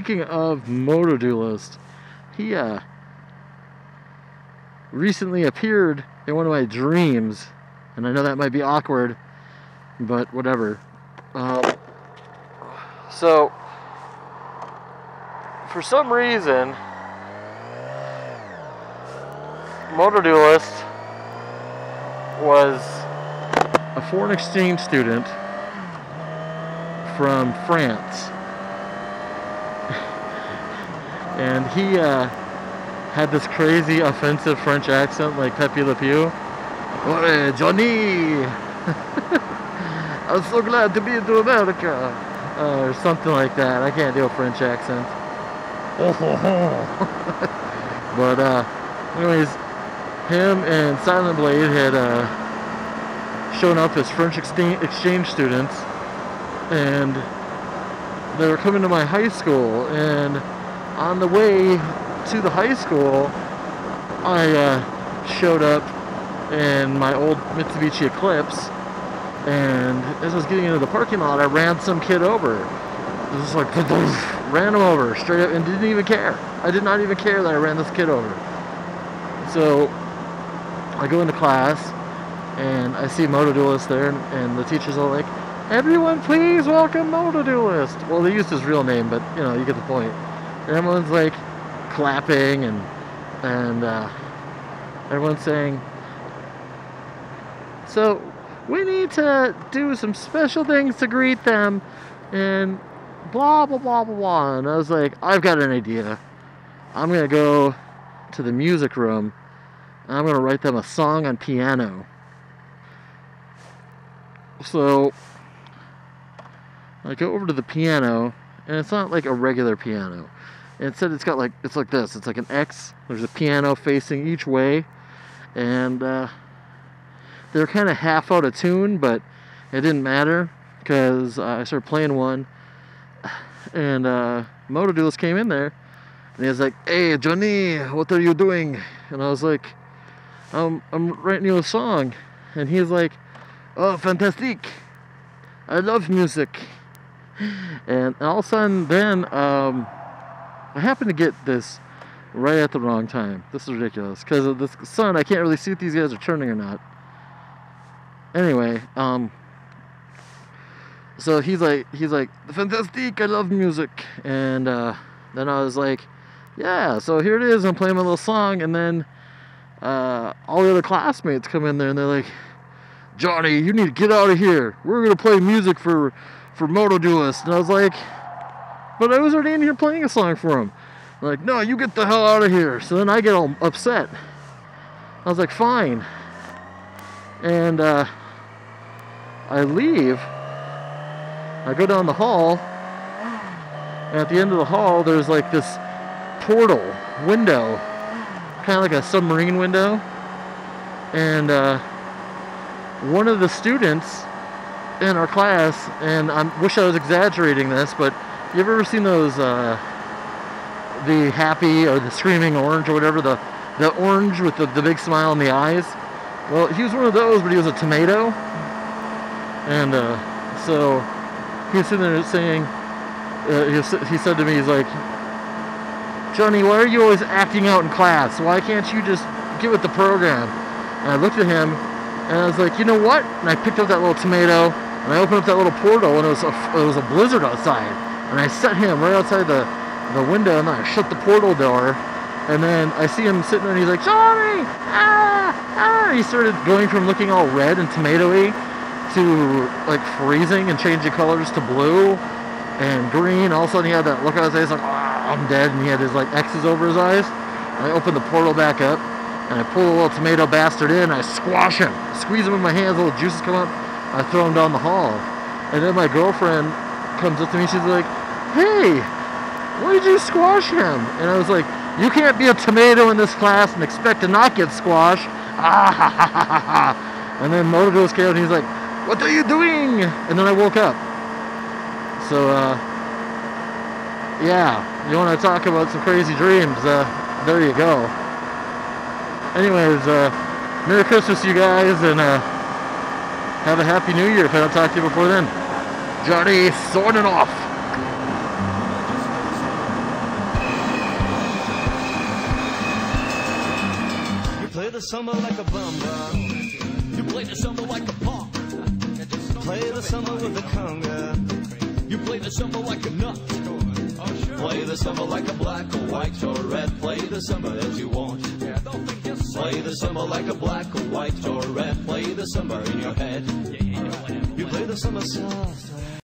speaking of MotoDuelist, he recently appeared in one of my dreams, and I know that might be awkward, but whatever. So, for some reason, MotoDuelist was a foreign exchange student from France, and he had this crazy offensive French accent like Pepe Le Pew. "Hey, Johnny! I'm so glad to be in America," or something like that. I can't do a French accent. But anyways, him and Silent Blade had shown up as French exchange students, and they were coming to my high school, and on the way to the high school, I showed up in my old Mitsubishi Eclipse, and as I was getting into the parking lot, I ran some kid over. Just like ran him over straight up and didn't even care. I did not even care that I ran this kid over. So I go into class and I see MotoDuelist there, and the teachers are like, "Everyone please welcome MotoDuelist." Well, they used his real name, but you know, you get the point. And everyone's like clapping and everyone's saying, "So we need to do some special things to greet them," and blah blah blah blah blah. And I was like, I've got an idea. I'm gonna go to the music room and I'm gonna write them a song on piano. So I go over to the piano, and it's not like a regular piano. Instead, it's got like, it's like this. It's like an X. There's a piano facing each way, and they're kind of half out of tune, but it didn't matter because I started playing one, and MotoDuelist came in there, and he was like, "Hey, Johnny, what are you doing?" And I was like, I'm writing you a song." And he's like, "Oh, fantastic. I love music." And all of a sudden, then, I happened to get this right at the wrong time. This is ridiculous. Because of this sun, I can't really see if these guys are turning or not. Anyway, so he's like, "Fantastic, I love music." And then I was like, "Yeah, so here it is. I'm playing my little song." And then all the other classmates come in there and they're like, "Johnny, you need to get out of here. We're going to play music for MotoDuelist." And I was like, "But I was already in here playing a song for him." They're like, "No, you get the hell out of here." So then I get all upset. I was like, "Fine." And I leave. I go down the hall. And at the end of the hall, there's like this portal window, kind of like a submarine window. And one of the students in our class, and I wish I was exaggerating this, but you ever seen those, the happy or the screaming orange or whatever, the orange with the big smile in the eyes? Well, he was one of those, but he was a tomato. And so he was sitting there saying, he said to me, he's like, "Johnny, why are you always acting out in class? Why can't you just get with the program?" And I looked at him, and I was like, "You know what?" And I picked up that little tomato, and I opened up that little portal, and it was a blizzard outside. And I set him right outside the window, and then I shut the portal door. And then I see him sitting there, and he's like, "Johnny! Ah! Ah!" He started going from looking all red and tomatoey to like freezing and changing colors to blue and green. All of a sudden he had that look on his face like, "Ah, I'm dead," and he had his like X's over his eyes. And I opened the portal back up, and I pull the little tomato bastard in, and I squash him, squeeze him in my hands, little juices come up, I throw him down the hall. And then my girlfriend comes up to me, she's like, "Hey, why did you squash him?" And I was like, "You can't be a tomato in this class and expect to not get squashed." Ah, ha, ha, ha, ha, ha. And then MotoDuelist came out, and he's like, "What are you doing?" And then I woke up. So, yeah, you want to talk about some crazy dreams, there you go. Anyways, Merry Christmas, you guys, and have a Happy New Year if I don't talk to you before then. Johnny, signing off. the samba like a bamba. You play the samba like a punk. Play the samba with the conga. You play the samba like a nut. Play the samba like a black or white or red. Play the samba as you want. Play the samba like a black or white or red. Play the samba in your head. You play the samba soft.